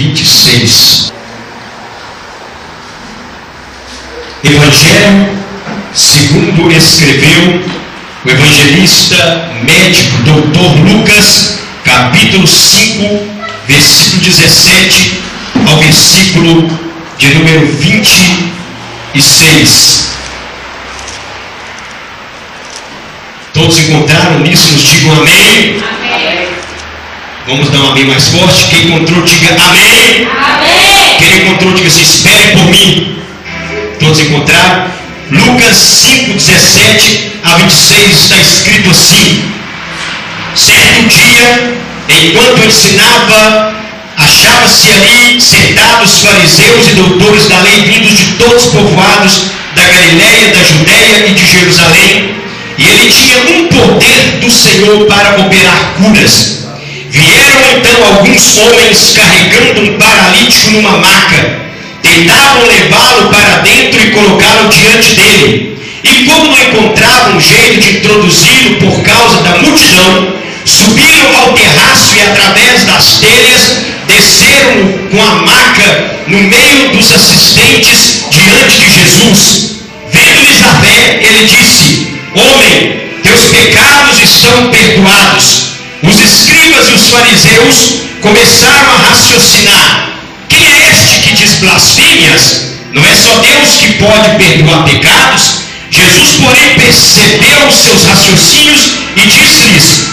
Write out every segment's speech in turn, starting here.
26. Evangelho segundo escreveu o evangelista médico doutor Lucas, capítulo 5, versículo 17 ao versículo de número 26. Todos encontraram nisso? Nos digam amém. Amém. Vamos dar um amém mais forte. Quem encontrou, diga amém. Amém. Quem encontrou, diga assim: espere por mim. Todos encontraram? Lucas 5, 17 a 26 está escrito assim: certo dia, enquanto ensinava, achava-se ali sentados fariseus e doutores da lei vindos de todos os povoados da Galiléia, da Judéia e de Jerusalém, e ele tinha um poder do Senhor para operar curas. Vieram então alguns homens carregando um paralítico numa maca, tentavam levá-lo para dentro e colocá-lo diante dele, e como não encontravam jeito de introduzi-lo por causa da multidão, subiram ao terraço e através das telhas desceram com a maca no meio dos assistentes diante de Jesus. Vendo-lhes a fé, ele disse: homem, teus pecados estão perdoados. Os escribas e os fariseus começaram a raciocinar: quem é este que diz blasfêmias? Não é só Deus que pode perdoar pecados? Jesus, porém, percebeu os seus raciocínios e disse-lhes: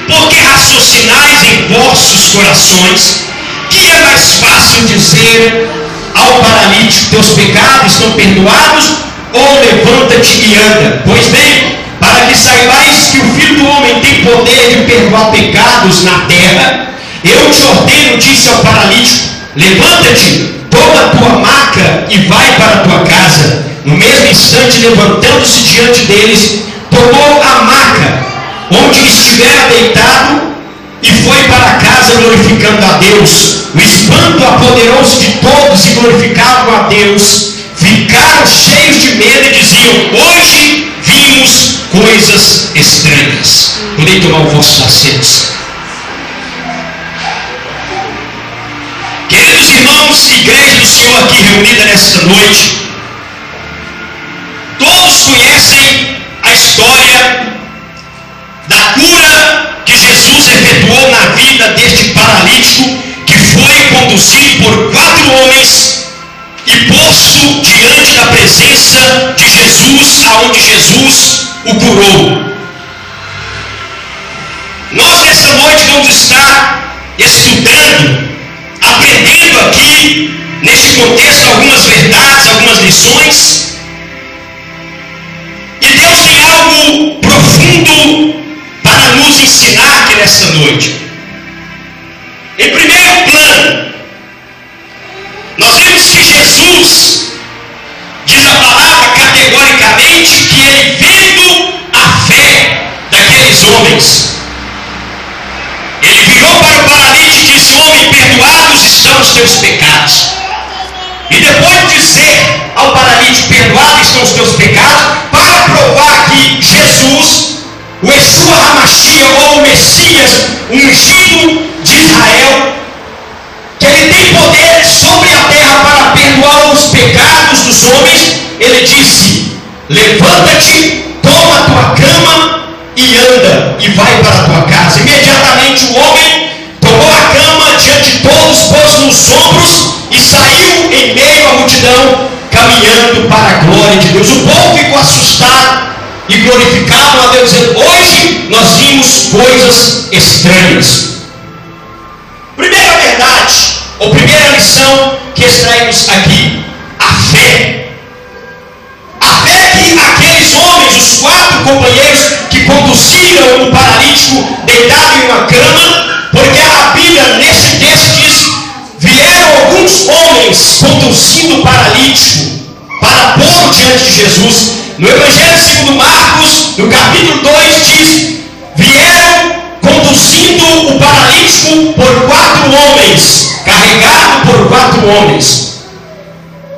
por que raciocinais em vossos corações? Que é mais fácil dizer ao paralítico: teus pecados estão perdoados, ou levanta-te e anda? Pois bem, para que saibais que o Filho do Homem tem poder de perdoar pecados na terra, eu te ordeno, disse ao paralítico: levanta-te, toma a tua maca e vai para a tua casa. No mesmo instante, levantando-se diante deles, tomou a maca onde estivera deitado e foi para casa glorificando a Deus. O espanto apoderou-se de todos e glorificavam a Deus. Ficaram cheios de medo e diziam: hoje vimos coisas estranhas. Podem tomar os vossos assentos. Queridos irmãos, igreja do Senhor aqui reunida nesta noite, todos conhecem a história da cura que Jesus efetuou na vida deste paralítico, que foi conduzido por 4 homens e posto diante da presença de Jesus, aonde Jesus o curou. Nós nesta noite vamos estar estudando, aprendendo aqui neste contexto algumas verdades, algumas lições. E Deus tem algo profundo para nos ensinar aqui nesta noite. Em primeiro plano, nós vemos que Jesus, diz a palavra categoricamente, que ele, vendo a fé daqueles homens, ele virou para o paralítico e disse: homem, perdoados estão os teus pecados. E depois de dizer ao paralítico: perdoados estão os teus pecados, para provar que Jesus, o Yeshua HaMashiach, ou o Messias, o ungido de Israel, que ele tem poder sobre a terra para perdoar os pecados dos homens, ele disse: levanta-te, toma a tua cama e anda, e vai para a tua casa. Imediatamente o homem tomou a cama diante de todos, pôs nos ombros e saiu em meio à multidão, caminhando para a glória de Deus. O povo ficou assustado e glorificavam a Deus, dizendo: hoje nós vimos coisas estranhas. Primeira verdade, ou primeira lição que extraímos aqui: a fé. A fé que aqueles homens, os 4 companheiros que conduziram o paralítico deitado em uma cama, porque a Bíblia neste texto diz: vieram alguns homens conduzindo o paralítico para pôr diante de Jesus. No Evangelho segundo Marcos, no capítulo 2, diz: vieram conduzindo o paralítico por 4 homens, carregado por 4 homens.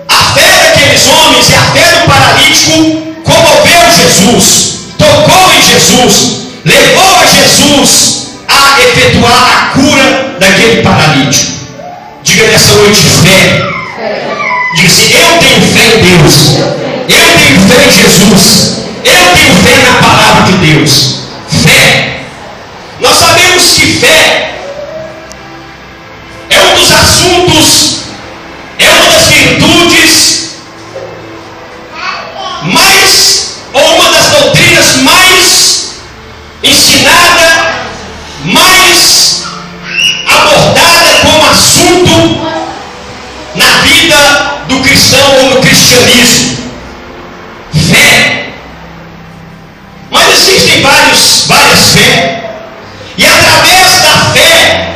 A fé daqueles homens e a fé do paralítico comoveu Jesus, tocou em Jesus, levou a Jesus a efetuar a cura daquele paralítico. De nessa noite fé. Diga assim: eu tenho fé em Deus. Eu tenho fé em Jesus. Eu tenho fé na palavra de Deus. Fé. Nós sabemos que fé é um dos assuntos, é uma das virtudes mais, ou uma das doutrinas mais ensinada, mais abordada como assunto na vida do cristão ou no cristianismo. Fé. Mas existem várias fé. E através da fé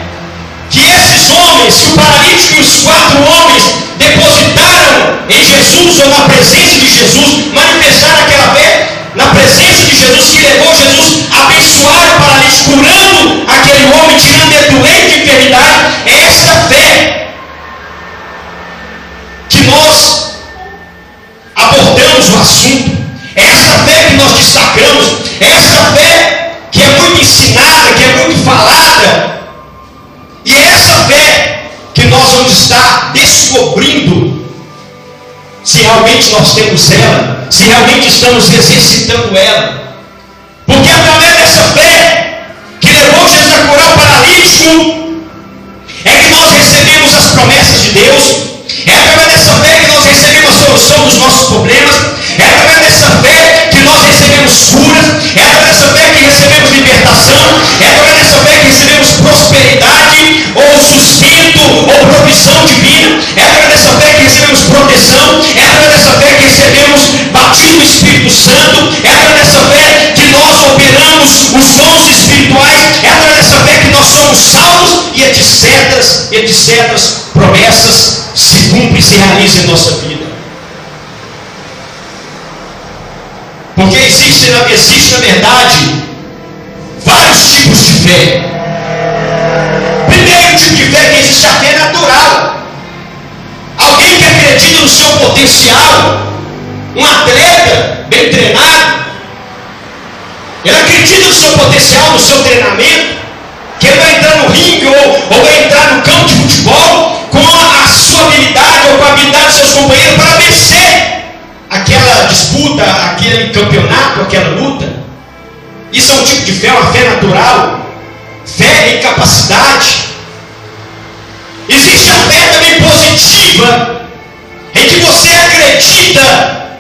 que esses homens, que o paralítico e os 4 homens depositaram em Jesus ou na presença de Jesus, manifestaram aquela fé na presença de Jesus, que levou Jesus a abençoar o paralítico, curando aquele homem, tirando ele doente de enfermidade. É esta fé que nós abordamos o assunto. É esta fé que nós destacamos. É esta fé que é muito ensinada, que é muito falada. E é essa fé que nós vamos estar descobrindo se realmente nós temos ela, se realmente estamos exercitando ela. Porque através dessa fé que levou Jesus a curar o paralítico, é que nós recebemos as promessas de Deus. É através dessa fé que nós recebemos a solução dos nossos problemas. É através dessa fé que nós recebemos curas. É através dessa fé que recebemos libertação. É através dessa fé que recebemos prosperidade, ou sustento, ou provisão divina. É através dessa fé que recebemos proteção. É através dessa fé que recebemos batismo do Espírito Santo. É através dessa fé que nós operamos os dons espirituais. É através dessa fé que nós somos salvos, e etc. Promessas se cumprem e se realizam em nossa vida. Porque existe na verdade vários tipos de fé. Primeiro tipo de fé que existe, a fé natural. Alguém que acredita no seu potencial, um atleta bem treinado, ele acredita no seu potencial, no seu treinamento, que ele vai entrar no ringue ou vai entrar no campo de futebol com a sua habilidade ou com a habilidade dos seus companheiros para vencer aquela disputa, aquele campeonato, aquela luta. Isso é um tipo de fé, uma fé natural, fé em capacidade. Existe a fé também positiva, em que você acredita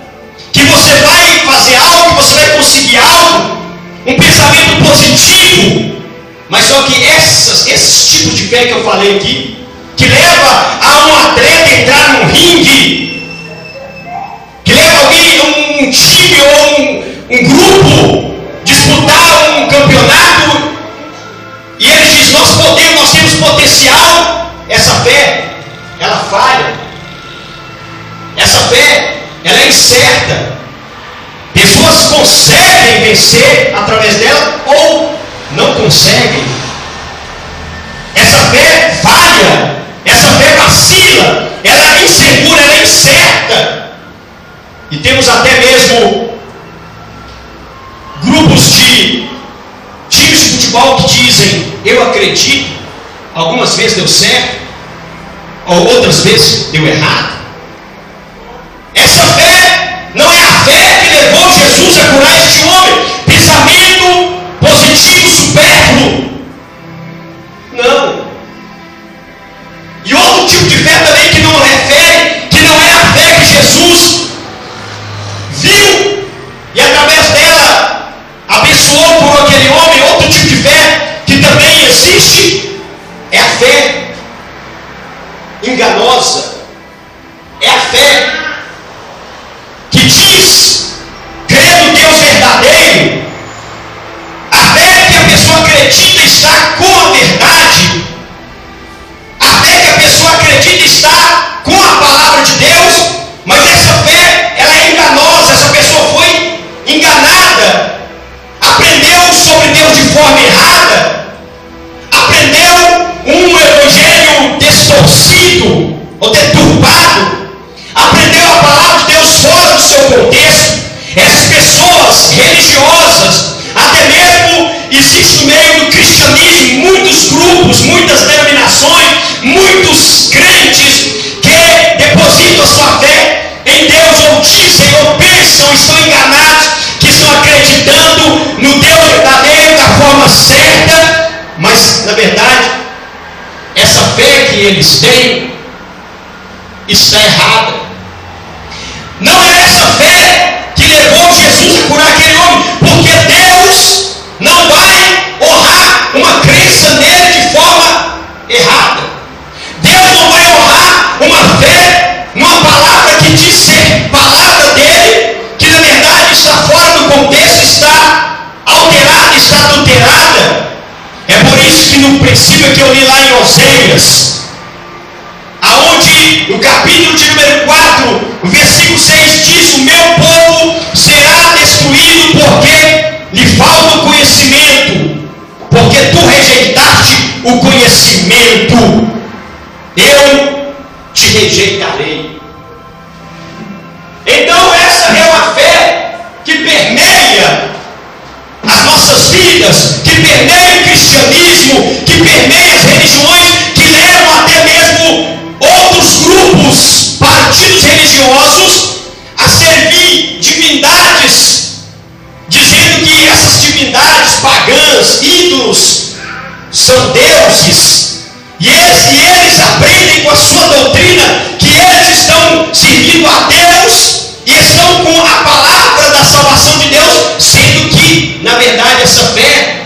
que você vai fazer algo, que você vai conseguir algo, um pensamento positivo. Mas só que esses tipos de fé que eu falei aqui, que leva a um atleta a entrar num ringue, que leva alguém, um time ou um grupo, disputar um campeonato, e ele diz: nós temos potencial. Essa fé, ela falha. Essa fé, ela é incerta. Pessoas conseguem vencer através dela ou não conseguem. Essa fé falha, essa fé vacila, ela é insegura, ela é incerta. E temos até mesmo grupos de times de futebol que dizem: eu acredito. Algumas vezes deu certo, ou outras vezes deu errado. Essa fé não é a fé que levou Jesus a curar este homem. Pensamento positivo, supérfluo. Não. E outro tipo de fé também que não refere, que não é a fé que Jesus viu e através dela abençoou por aquele homem. Outro tipo de fé que também existe é a fé enganosa. É a fé que diz crer no Deus verdadeiro. A fé que a pessoa acredita estar com a verdade. A fé que a pessoa acredita estar com a palavra de Deus. Mas essa fé, ela é enganosa. Essa pessoa foi enganada. Aprendeu sobre Deus de forma errada. Aprendeu um evangelho distorcido ou deturbado. Aprendeu a palavra de Deus fora do seu contexto. Essas pessoas religiosas, até mesmo existe no meio do cristianismo muitos grupos, muitas denominações, muitos crentes certa, mas na verdade, essa fé que eles têm está errada. Não é essa fé que levou Jesus a curar aquele homem, porque Deus não vai honrar uma crença nele de forma errada. Deus não vai honrar uma fé numa palavra que diz ser palavra dele, que na verdade está fora do contexto, está alterada, está adulterada. É por isso que no princípio que eu li lá em Oséias, aonde no capítulo de número 4, o versículo 6 diz: o meu povo será destruído porque lhe falta o conhecimento, porque tu rejeitaste o conhecimento, eu te rejeitarei. Então essa é uma fé que permeia as nossas vidas, que permeia o cristianismo, que permeia as religiões, que levam até mesmo outros grupos, partidos religiosos, a servir divindades, dizendo que essas divindades pagãs, ídolos, são deuses, e eles aprendem com a sua doutrina que eles estão servindo a Deus e estão com a palavra da salvação de Deus, sendo que, na verdade, essa fé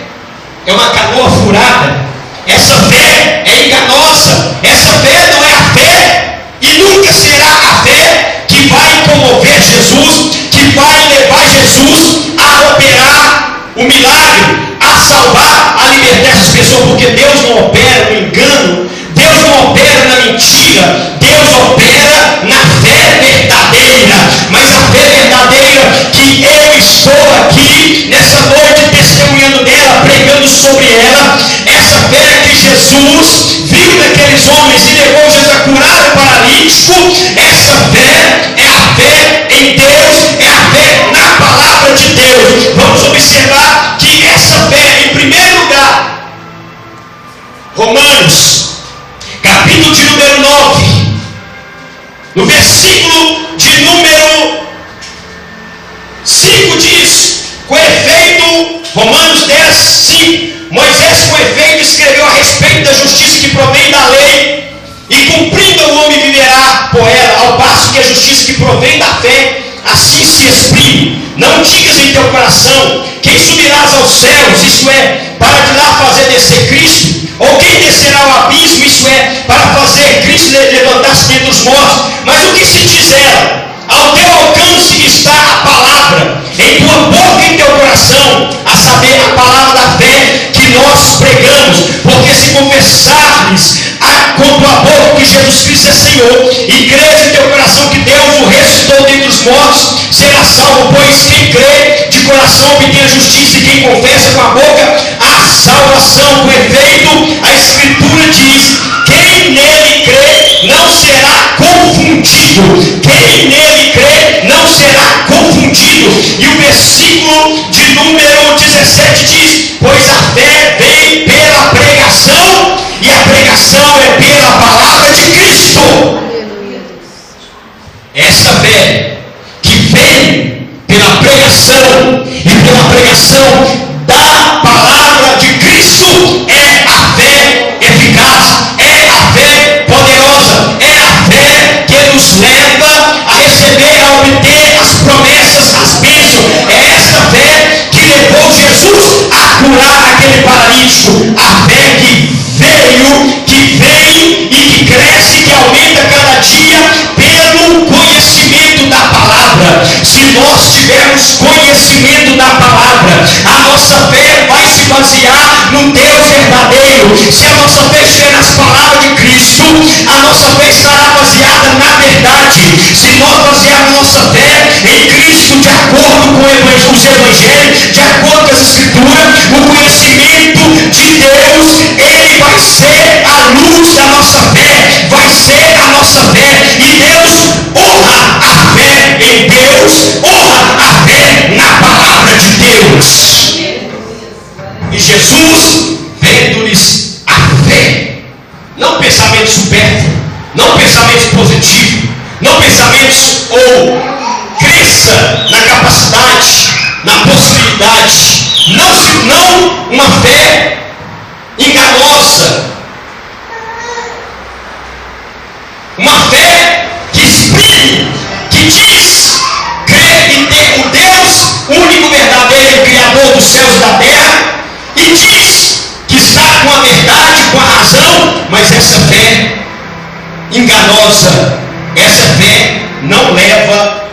é uma canoa furada, essa fé é enganosa, essa fé não é a fé e nunca será a fé que vai comover Jesus, que vai levar Jesus a operar o milagre, a salvar, a libertar essas pessoas, porque Deus não opera no engano, Deus não opera na mentira, Deus opera na fé verdadeira. Mas a fé verdadeira que eu estou aqui nessa noite testemunhando dela, pregando sobre ela, essa fé que Jesus viu naqueles homens e levou Jesus a curar o paralítico, essa fé é a fé em Deus, é a fé na palavra de Deus. Vamos observar que essa fé, em primeiro lugar, Romanos, capítulo de número 9, no versículo de número 5 diz: com efeito, Romanos 10, 5, Moisés com efeito escreveu a respeito da justiça que provém da lei, e cumprindo o homem viverá por ela, ao passo que a justiça que provém da fé assim se exprime. Não digas em teu coração: quem subirás aos céus, isto é, para de lá fazer descer Cristo, ou quem descerá ao abismo, isto é, para fazer Cristo levantar-se dentre os mortos. Mas o que se diz ela? Ao teu alcance está a palavra, em tua boca e em teu coração, a saber, a palavra da fé que nós pregamos. Porque se confessares com tua boca que Jesus Cristo é Senhor, e creres em teu coração que Deus o ressuscitou dentre os mortos, será salvo. Pois quem crê de coração obtém a justiça, e quem confessa com a boca a salvação. Com efeito, a Escritura diz: quem nele crê não será confundido. Quem nele crê não será confundido. E o versículo de número 17 diz: pois a fé vem pela pregação, e a pregação é pela palavra de Cristo. Essa fé que vem pela pregação, e pela pregação da palavra de Cristo, é a fé eficaz, é a fé poderosa, é a fé que nos leva a receber, a obter as promessas, as bênçãos. É essa fé que levou Jesus a curar aquele paralítico, a fé que veio, que vem e que cresce, que aumenta cada dia pelo conhecimento da palavra. Se nós tivermos conhecimento da palavra, a nossa fé vai se basear no Deus verdadeiro. Se a nossa fé estiver nas palavras de Cristo, a nossa fé estará baseada na verdade. Se nós basearmos nossa fé em Cristo, de acordo com os evangelhos, de acordo com as escrituras, o conhecimento de Deus, ele vai ser a luz da nossa fé, vai ser a nossa fé, e Deus honra a fé em Deus, honra a fé na palavra de Deus. E Jesus, vendo-lhes a fé, não pensamentos supérfluos, não pensamentos positivos, não pensamentos ou crença na capacidade, na possibilidade, Não uma fé enganosa, uma fé que exprime, que diz crer em ter o Deus único, verdadeiro, Criador dos céus e da terra, e diz que está com a verdade, com a razão, mas essa fé enganosa, essa fé não leva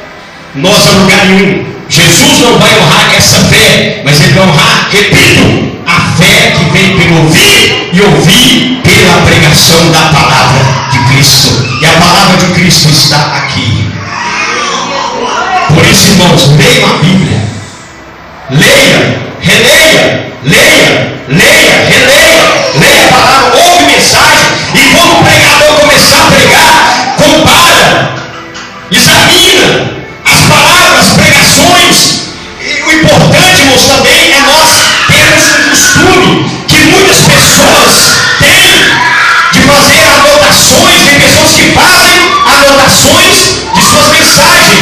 nós a lugar nenhum. Jesus não vai honrar essa fé, mas Ele vai honrar, repito, a fé que vem pelo ouvir e ouvir pela pregação da palavra de Cristo. E a palavra de Cristo está aqui. Por isso, irmãos, leiam a Bíblia. Leia, releia, leia, releia, leia a palavra, ouve mensagem, e quando o pregador começar a pregar, compara, examina as palavras, as pregações. E o importante, irmãos, também é nós termos um costume que muitas pessoas têm de fazer anotações. Tem pessoas que fazem anotações de suas mensagens.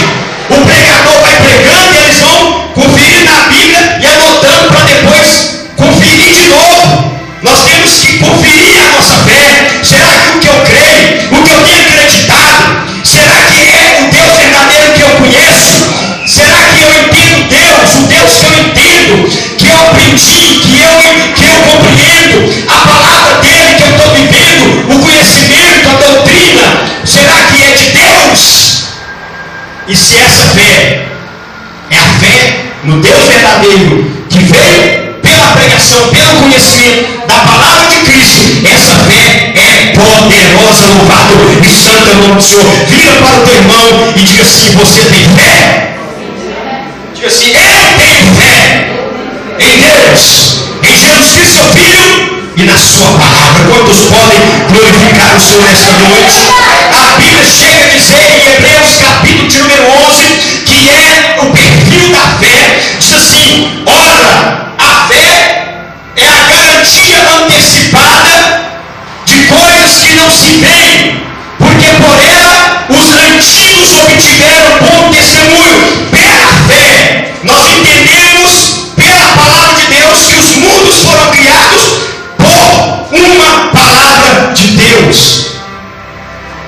O pregador vai pregando e eles vão conferir na Bíblia e anotando para depois conferir de novo. Nós temos que conferir a nossa fé. Será que o que eu creio, o que eu tenho acreditado, será que é o Deus verdadeiro que eu conheço? Será que eu entendo Deus, o Deus que eu entendo, que eu aprendi, que eu compreendo, a palavra dele que eu estou vivendo, o conhecimento, a doutrina, será que é de Deus? E se essa fé é a fé no Deus verdadeiro, que veio pela pregação, pelo conhecimento da palavra de Cristo, essa fé é poderosa. Louvado e santo é o nome do Senhor. Vira para o teu irmão e diga assim: você tem fé? Diga assim: eu tenho fé em Deus, em Jesus Cristo, seu Filho, e na sua palavra. Quantos podem glorificar o Senhor nesta noite? A Bíblia chega a dizer em Hebreus capítulo de número 11, que é o perfil da fé. Diz assim: ora, a fé é a garantia antecipada de coisas que não se veem, porque por ela os antigos obtiveram bom testemunho. Pela fé nós entendemos pela palavra de Deus que os mundos foram criados por uma palavra de Deus.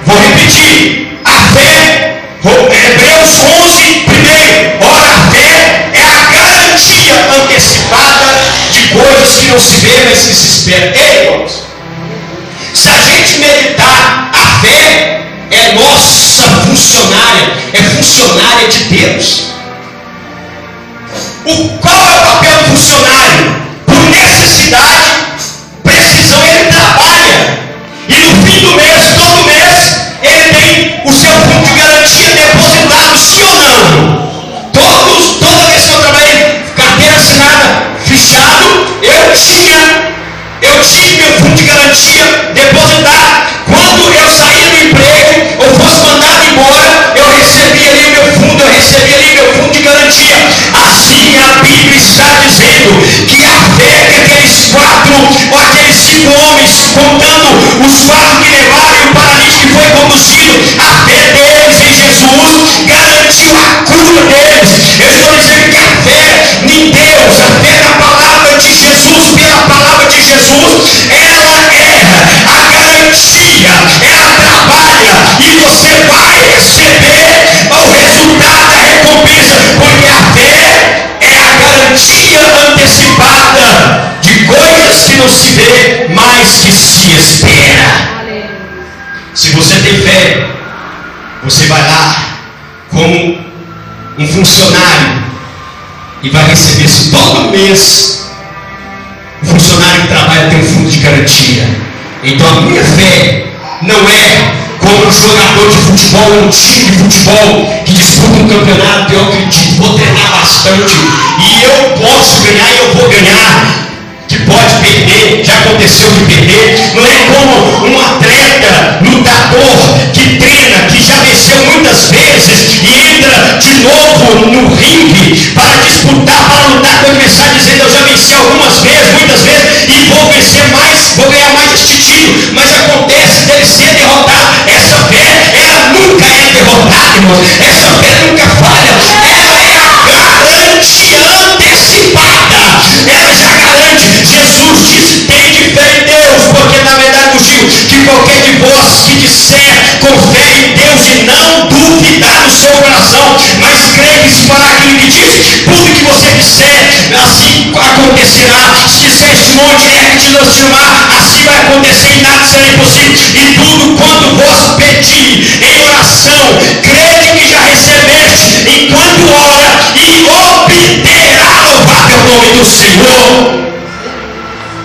Vou repetir: a fé, Hebreus 11, primeiro, ora, a fé é a garantia antecipada de coisas que não se vê, mas que se espera. Ei, irmãos, se a gente meditar, a fé é nossa funcionária, é funcionária de Deus. Qual é o papel do funcionário? Por necessidade, precisão, ele trabalha. E no fim do mês, todo mês, ele tem o seu fundo de garantia depositado, sim ou não? Toda vez que eu trabalhei, carteira assinada, fichado, eu tive meu fundo de garantia depositado. Quando eu saía do emprego ou fosse mandado embora, eu recebia ali meu fundo, de garantia. Assim a Bíblia está dizendo que a fé que aqueles 5 homens, contando os 4 que levaram e o paralítico que foi conduzido, a fé deles em Jesus garantiu a cura deles. Eu estou dizendo que a fé em Deus, a fé na palavra de Jesus, pela palavra de Jesus, ela é a garantia, ela trabalha e você vai receber o resultado, a recompensa, porque a fé é a garantia antecipada de coisas que não se vê, mas que se espera. Se você tem fé, você vai lá como um funcionário e vai receber, se todo mês o funcionário que trabalha tem um fundo de garantia. Então a minha fé não é como um jogador de futebol, um time de futebol que disputa um campeonato. Eu acredito, vou treinar bastante e eu posso ganhar e eu vou ganhar. Que pode perder, já aconteceu de perder. Não é como um atleta, lutador que treina, que já venceu muitas vezes e entra de novo no ringue para disputar, para lutar com o adversário, dizendo: eu já venci algumas vezes, muitas vezes, e vou vencer mais, vou ganhar mais este título. Mas acontece dele ser derrotado. Essa fé, ela nunca é derrotada, irmãos. Essa fé nunca falha. Ela é a garantia antecipada disser com fé em Deus e não duvidar no seu coração, mas crer e esperar aquilo que diz. Tudo que você disser, assim acontecerá. Se disser este monte, ergue-te no mar, assim vai acontecer e nada será impossível. E tudo quanto vos pedir em oração, crede que já recebeste enquanto ora, e obterá. Louvado é o nome do Senhor.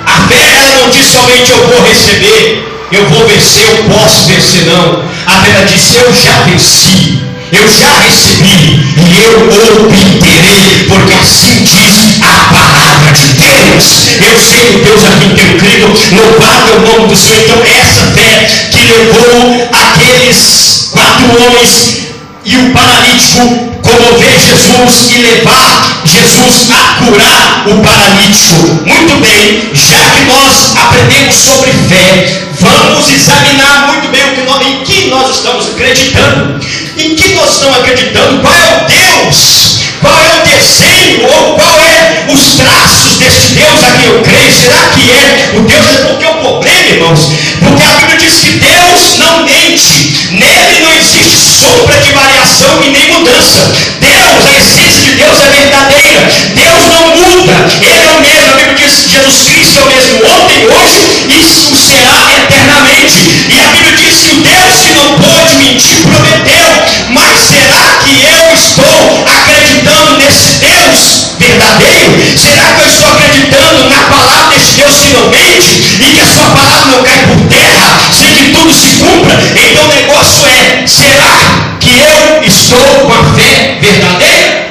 A fé, ela não diz somente eu vou receber, eu vou vencer, eu posso vencer, não. A fé, ela diz eu já venci, eu já recebi e eu obterei, porque assim diz a palavra de Deus. Eu sei que Deus aqui tem crido, louvado é o nome do Senhor. Então essa fé que levou aqueles 4 homens e o paralítico comover Jesus e levar Jesus a curar o paralítico. Muito bem, já que nós aprendemos sobre fé, vamos examinar muito bem em que nós estamos acreditando. Em que nós estamos acreditando? Qual é o Deus? Qual é o desenho? Ou qual é os traços deste Deus a quem eu creio? Será que é o Deus? Porque é o problema, irmãos. Porque a Bíblia diz que Deus não mente. Nele não existe sombra de variação e nem mudança. Deus, a essência de Deus é verdadeira. Deus não muda. Ele é o mesmo. A Bíblia diz que Jesus Cristo é o mesmo ontem, hoje e o será eternamente. E a Bíblia diz que o Deus que não pode mentir prometeu. Mas será que eu estou acreditando nesse Deus verdadeiro? Será que eu estou acreditando na palavra desse Deus que não mente e que a sua palavra não cai por terra, sem que tudo se cumpra? Então o negócio é, será que eu estou com a fé verdadeira?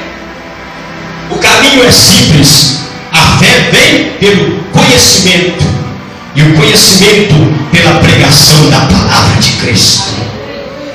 O caminho é simples. A fé vem pelo conhecimento, e o conhecimento pela pregação da palavra de Cristo.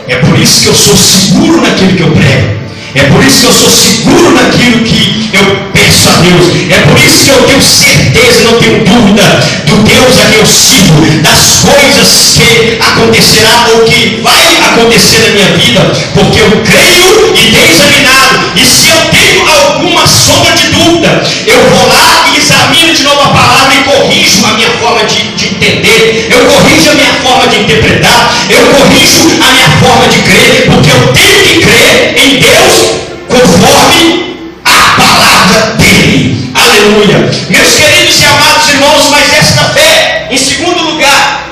É por isso que eu sou seguro naquilo que eu prego. É por isso que eu sou seguro naquilo que eu peço a Deus. É por isso que eu tenho certeza, não tenho dúvida do Deus a quem eu sirvo, das coisas que acontecerá ou que vai acontecer na minha vida, porque eu creio e tenho examinado. E se eu tenho alguma sombra de dúvida, eu vou lá e examino de novo a palavra e corrijo a minha forma de entender, eu corrijo a minha forma de interpretar, eu corrijo a minha forma de crer, porque eu tenho que crer em Deus conforme a palavra dele. Aleluia. Meus queridos e amados irmãos, mas esta fé, em segundo lugar,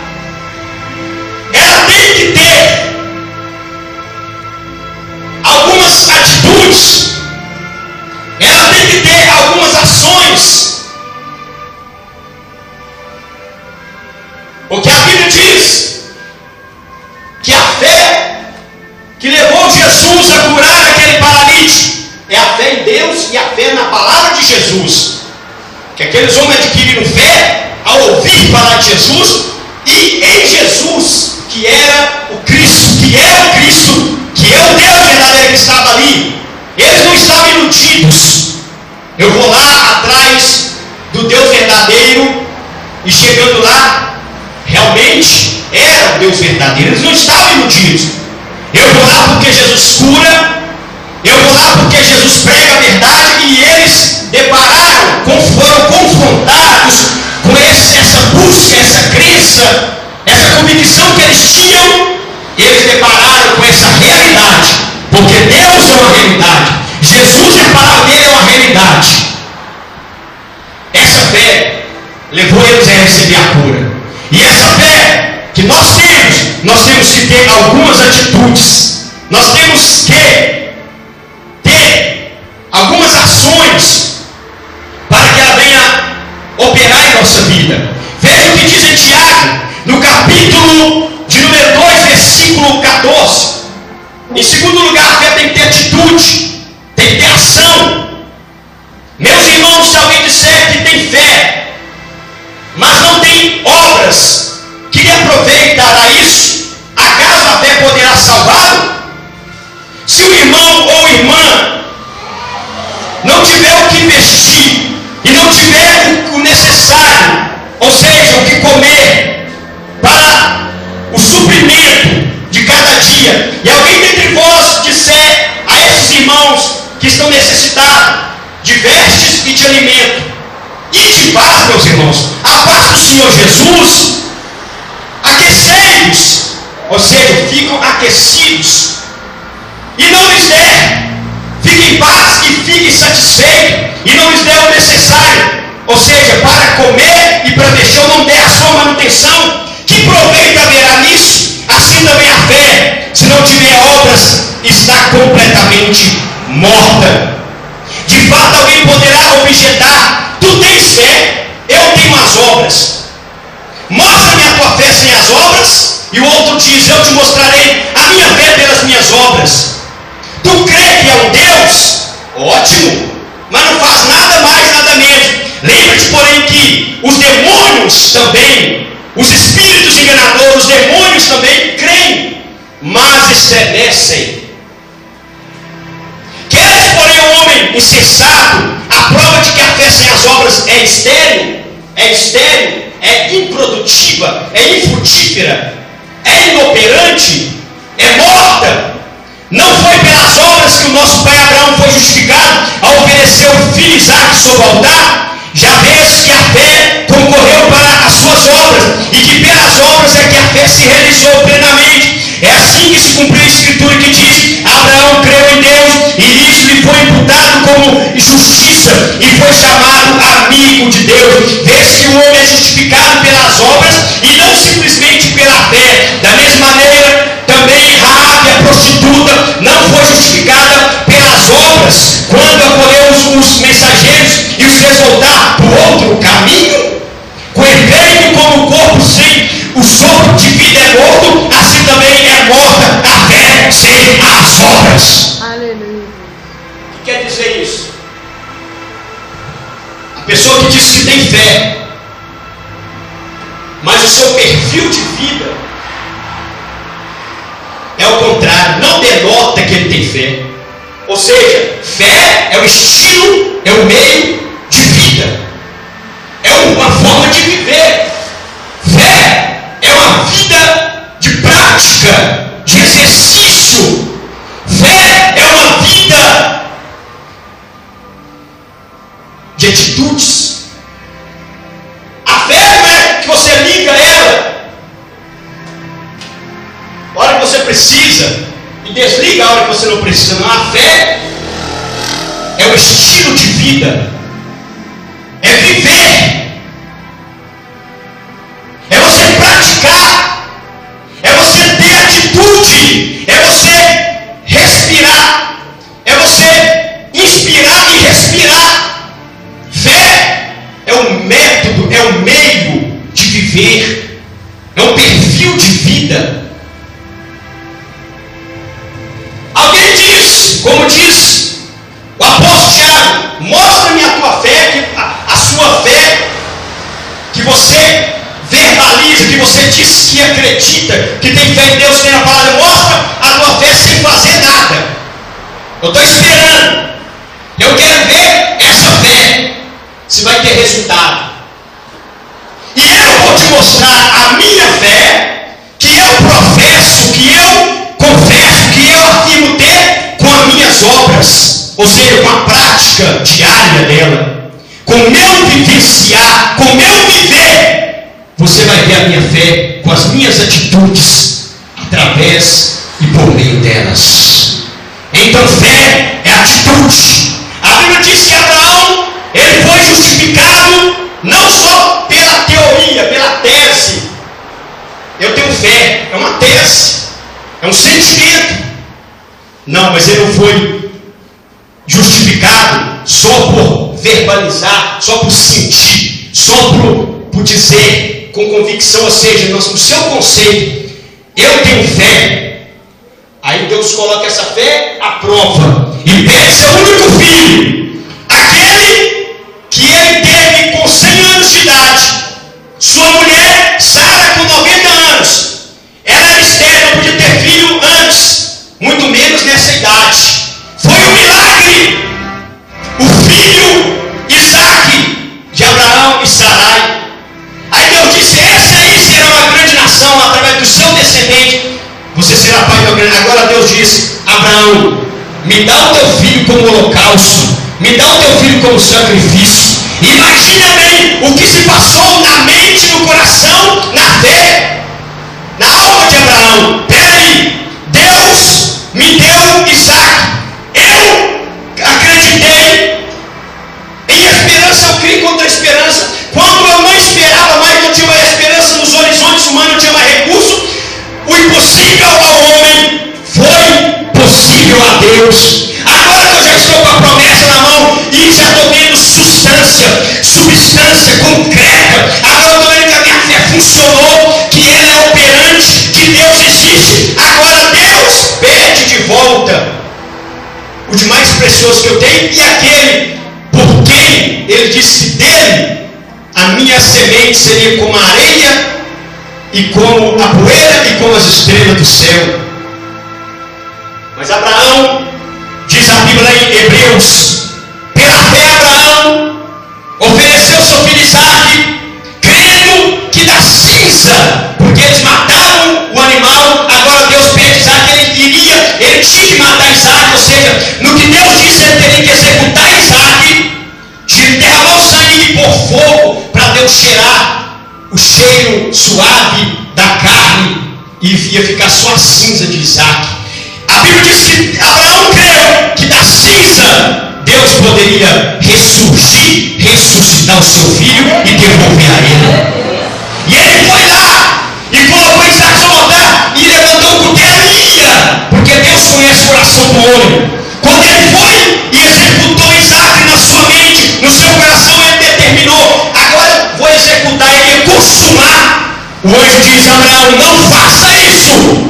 ela tem que ter algumas atitudes, ela tem que ter algumas ações. Porque a Bíblia diz que a fé que levou Jesus a curar aquele paralítico é a fé em Deus e a fé na palavra de Jesus. Que aqueles homens adquiriram fé ao ouvir falar de Jesus e em Jesus, que era o Cristo, que é o Cristo, que é o Deus verdadeiro que estava ali. Eles não estavam iludidos. Eu vou lá atrás do Deus verdadeiro e chegando lá, realmente era o Deus verdadeiro. Eles não estavam iludidos. Eu vou lá porque Jesus cura, eu vou lá porque Jesus prega a verdade, e eles depararam, foram confrontados com essa busca, essa crença, essa convicção que eles tinham. Eles depararam com essa realidade, porque Deus é uma realidade, Jesus e a palavra dele é uma realidade. Essa fé levou eles a receber a cura. E essa fé que nós temos que ter algumas atitudes, nós temos que ter algumas ações para que ela venha operar em nossa vida. Veja o que diz em Tiago, no capítulo de número 2, versículo 14. Em segundo lugar, a fé tem que ter atitude, tem que ter ação. Meus irmãos, se alguém disser que tem fé, mas não tem obras, que lhe aproveitará isso? Acaso a fé poderá salvá-lo? Se o irmão ou irmã não tiver o que investir e não tiver o necessário, ou seja, o que comer para o suprimento de cada dia, e alguém dentre vós disser a esses irmãos que estão necessitados de vestes e de alimento, e de paz, meus irmãos, a paz do Senhor Jesus, aquecei-vos ou seja, ficam aquecidos. E não lhes der, fiquem em paz e fiquem satisfeitos, e não lhes der o necessário, ou seja, para comer e para vestir, não der a sua manutenção, que proveito haverá nisso? Assim também a fé, se não tiver obras, está completamente morta. De fato, alguém poderá objetar: tu tens fé, eu tenho as obras. Mostra-me a tua fé sem as obras. E o outro diz: eu te mostrarei a minha fé pelas minhas obras. Tu crê que é um Deus? Ótimo, mas não faz nada mais, nada menos. Lembra-te, porém, que os demônios também, os espíritos enganadores, os demônios também creem, mas estremecem. Queres, porém, o homem insensato, a prova de que a fé sem as obras é estéril, é improdutiva, é infrutífera, é inoperante, é morta. Não foi pelas obras que o nosso pai Abraão foi justificado ao oferecer o filho Isaque sobre o altar, já vês que a fé concorreu para as suas obras, e que pelas obras é que a fé se realizou plenamente. É assim que se cumpriu a escritura que diz: Abraão creu em Deus, e isso lhe foi imputado como justiça, e foi chamado amigo de Deus. Vês que o homem é justificado pelas obras e não simplesmente pela fé. Da mesma maneira, também Raabe, a prostituta, não foi justificada pelas obras quando acolheu os mensageiros e os fez voltar por outro caminho. Com efeito, como o corpo sem o sopro de vida é morto, assim também é morta a fé sem as obras. Aleluia. O que quer dizer isso? A pessoa que diz que tem fé, mas o seu perfil de vida é o contrário, não denota que ele tem fé. Ou seja, fé é o estilo, é o meio de vida, é uma forma de viver. Fé é uma vida de prática, de exercício. Fé é uma vida de atitudes. A fé não é que você liga ela a hora que você precisa e desliga a hora que você não precisa. Não, a fé é o estilo de vida, é viver, é você praticar, é você ter atitude, é você respirar, é você inspirar e respirar. Fé é um método, é um meio de viver, é um perfil de vida. Alguém diz, como diz o apóstolo Tiago: mostra-me a tua fé, a sua fé, que você verbaliza, que você diz que acredita, que tem fé em Deus, tem na palavra. Mostra a tua fé sem fazer nada. Eu estou esperando, eu quero ver essa fé, se vai ter resultado. E eu vou te mostrar a minha fé, que eu professo, que eu confesso, que eu afirmo ter, com as minhas obras, ou seja, com a prática diária dela, com o meu vivenciar, com o meu viver. Você vai ver a minha fé com as minhas atitudes, através e por meio delas. Então fé é atitude. A Bíblia diz que Abraão, ele foi justificado não só pela teoria, pela tese. Eu tenho fé, é uma tese, é um sentimento. Não, mas ele não foi justificado só por verbalizar, só por sentir, só por dizer com convicção. Ou seja, no seu conceito, eu tenho fé. Aí Deus coloca essa fé à prova e pede seu único filho, aquele que ele teve com 100 anos de idade. Sua mulher, Sara, com 90 anos, ela era estéril, não podia ter filho antes, muito menos nessa idade. Foi um milagre. O filho Isaque de Abraão e Sarai. Aí Deus disse: essa aí será uma grande nação, através do seu descendente você será pai de uma grande. Agora Deus diz: Abraão, me dá o teu filho como holocausto, me dá o teu filho como sacrifício. Imagina bem o que se passou na mente, no coração, na fé, na alma de Abraão. impossível ao homem foi possível a Deus. Agora eu já estou com a promessa na mão e já estou vendo substância concreta. Agora eu estou vendo que a minha fé funcionou, que ela é operante, que Deus existe. Agora Deus pede de volta o de mais precioso que eu tenho, e aquele por quem ele disse dele, a minha semente seria como a areia, e como a poeira, e como as estrelas do céu. Mas Abraão, diz a Bíblia em Hebreus, pela fé Abraão ofereceu seu filho Isaque, crendo que da cinza, porque eles mataram o animal, agora Deus pede Isaque, ele tinha que matar Isaque, ou seja, no que Deus disse ele teria que executar Isaque, derramou sangue e pôr fogo, para Deus cheirar o cheiro suave da carne, e ia ficar só a cinza de Isaque. A Bíblia diz que Abraão creu que da cinza Deus poderia ressuscitar o seu filho e devolver a ele. E ele foi lá e colocou Isaque no altar e levantou o cutelo e ia, porque Deus conhece o coração do homem. Quando ele foi e executou Isaque na sua mente, no seu coração, ele determinou: agora vou executar, ele ia consumar. O anjo diz a Abraão: não faça isso.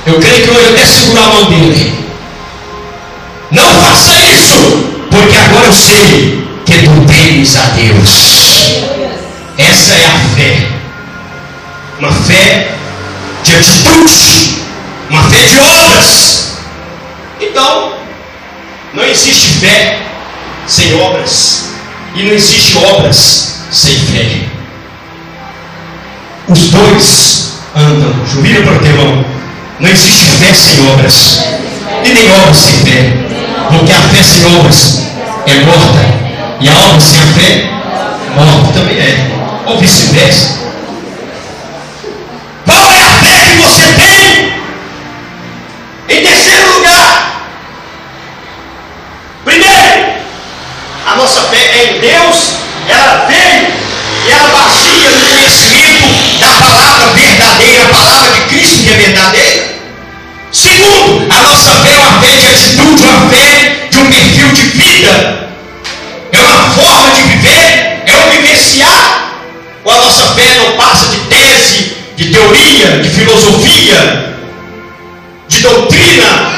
Eu creio que hoje eu até segurar a mão dele. Não faça isso, porque agora eu sei que tu temes a Deus. Essa é a fé. Uma fé de atitude, uma fé de obras. Então, não existe fé sem obras, e não existe obras sem fé. Os dois andam. Vira para o teu irmão: não existe fé sem obras, e nem obras sem fé, porque a fé sem obras é morta, e a obra sem a fé morta também é, ou vice-versa. Qual é a fé que você tem? Em terceiro lugar, primeiro, a nossa fé é em Deus. Ela veio e ela baseia no conhecimento da palavra verdadeira, a palavra de Cristo que é verdadeira. Segundo, a nossa fé é uma fé de atitude, uma fé de um perfil de vida, é uma forma de viver, é um vivenciar. Ou a nossa fé não passa de tese, de teoria, de filosofia, de doutrina.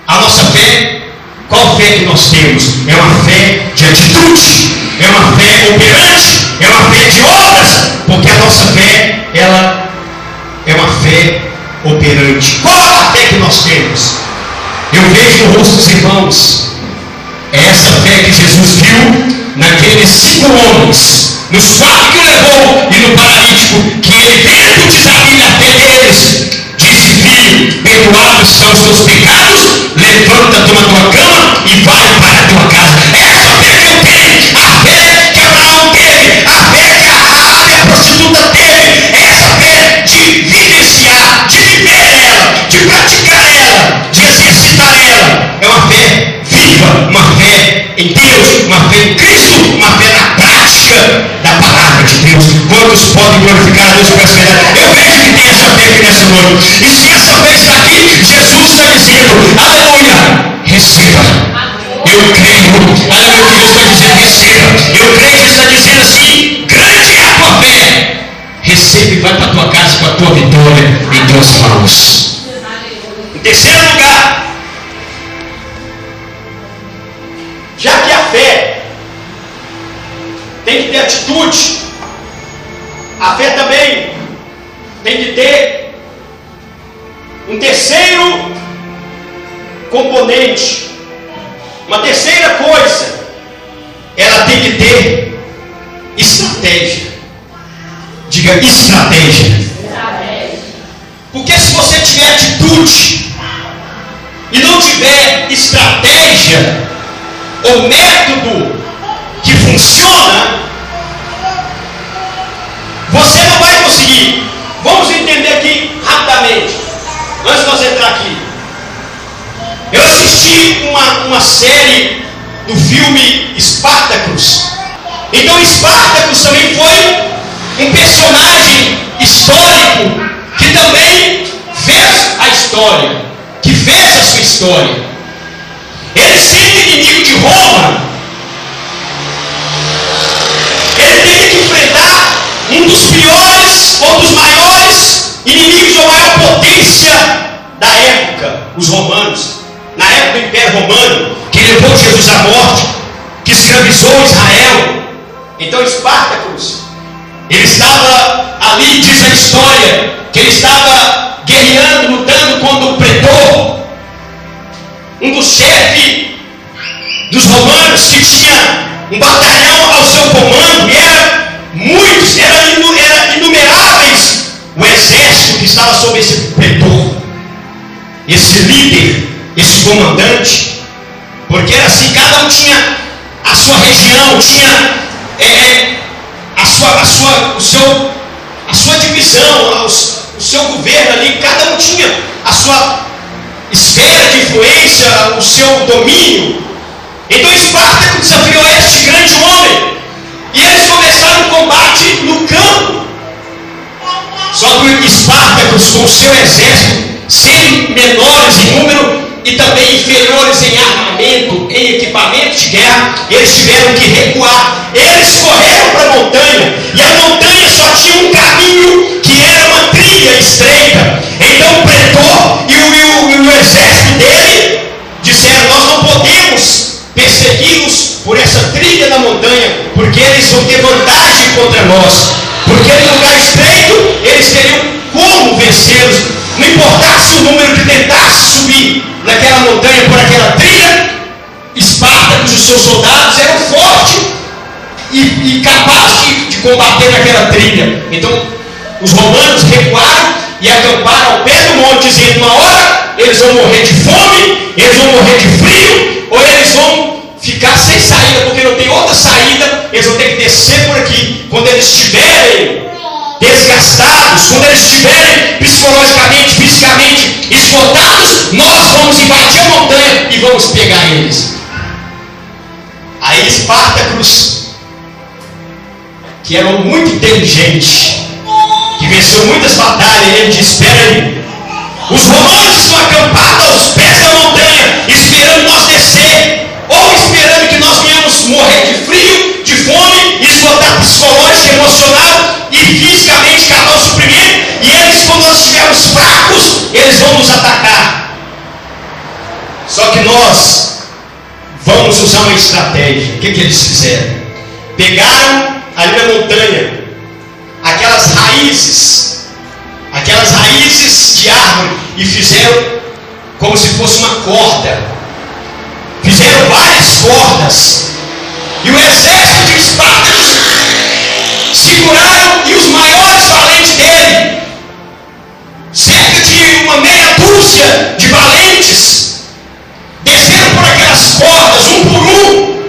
A nossa fé, qual fé que nós temos? É uma fé de atitude, é uma fé operante, é uma fé de obras, porque a nossa fé, ela é uma fé operante. Qual a fé que nós temos? Eu vejo no rosto dos irmãos, é essa fé que Jesus viu naqueles 5 homens, nos 4 que levou e no paralítico, que ele vendo o desafio na fé deles, disse: filho, perdoados são os teus pecados, levanta-te na tua cama e vai para a tua casa. Essa fé que eu tenho, a fé que Abraão teve, a fé que a prostituta teve, essa fé de vivenciar, de viver ela, de praticar ela, de exercitar ela, é uma fé viva, uma fé em Deus, uma fé em Cristo, uma fé na prática da palavra de Deus. Quantos podem glorificar a Deus por essa verdade? Eu vejo que tem essa fé aqui nessa noite. E se essa fé está aqui, Jesus está dizendo: aleluia, receba. Eu creio, aleluia, Jesus está dizendo: receba. Eu creio que Ele está dizendo assim: grande é a tua fé. Receba e vai para a tua casa com a tua vitória em tuas mãos. Em terceiro lugar, já que a fé tem que ter atitude, a fé também tem que ter um terceiro componente, uma terceira coisa. Ela tem que ter estratégia. Diga estratégia. Porque se você tiver atitude e não tiver estratégia ou método que funciona, você não vai conseguir. Vamos entender aqui rapidamente, antes de nós entrar aqui. Eu assisti uma série do filme Spartacus. Então Spartacus também foi um personagem histórico que história, que fez a sua história. Ele, sendo inimigo de Roma, ele teve que enfrentar um dos piores ou dos maiores inimigos ou maior potência da época, os romanos. Na época do Império Romano, que levou Jesus à morte, que escravizou Israel. Então Espartacus, ele estava ali, diz a história, que ele estava guerreando, lutando contra o pretor, um dos chefes dos romanos, que tinha um batalhão ao seu comando, e eram inumeráveis o exército que estava sob esse pretor, esse líder, esse comandante, porque era assim, cada um tinha a sua região, tinha a sua divisão, o seu governo ali, cada um tinha a sua esfera de influência, o seu domínio. Então Espartaco desafiou este grande homem, e eles começaram o combate no campo. Só que Espartacus, com o seu exército, sendo menores em número e também inferiores em armamento, em equipamento de guerra, eles tiveram que recuar. Eles correram para a montanha, e a montanha só tinha um caminho, que era uma trilha estreita. Então o pretor e o exército dele disseram: nós não podemos persegui-los por essa trilha da montanha, porque eles vão ter vantagem contra nós, porque no lugar estreito eles teriam como vencê-los. Não importasse o número que tentasse subir naquela montanha por aquela trilha, Espartacus e os seus soldados eram fortes e capazes de combater naquela trilha. Então os romanos recuaram e acamparam ao pé do monte, dizendo: uma hora eles vão morrer de fome, eles vão morrer de frio, ou eles vão ficar sem saída, porque não tem outra saída, eles vão ter que descer por aqui. Quando eles estiverem desgastados, quando eles estiverem psicologicamente, fisicamente esgotados, nós vamos invadir a montanha e vamos pegar eles. Aí Espartacus, que era muito inteligente, que venceu muitas batalhas, ele disse: espera aí, os romanos estão acampados aos pés da montanha, esperando nós descer, ou esperando que nós venhamos morrer de frio, de fome, esgotar psicológico, emocional e fisicamente, acabar o suprimento, e eles, quando nós estivermos fracos, eles vão nos atacar. Só que nós vamos usar uma estratégia. O que eles fizeram? Pegaram ali na montanha aquelas raízes de árvore, e fizeram como se fosse uma corda. Fizeram várias cordas, e o exército de Espartacus seguraram, e os maiores valentes dele, cerca de uma meia dúzia de valentes, desceram por aquelas cordas, um por um,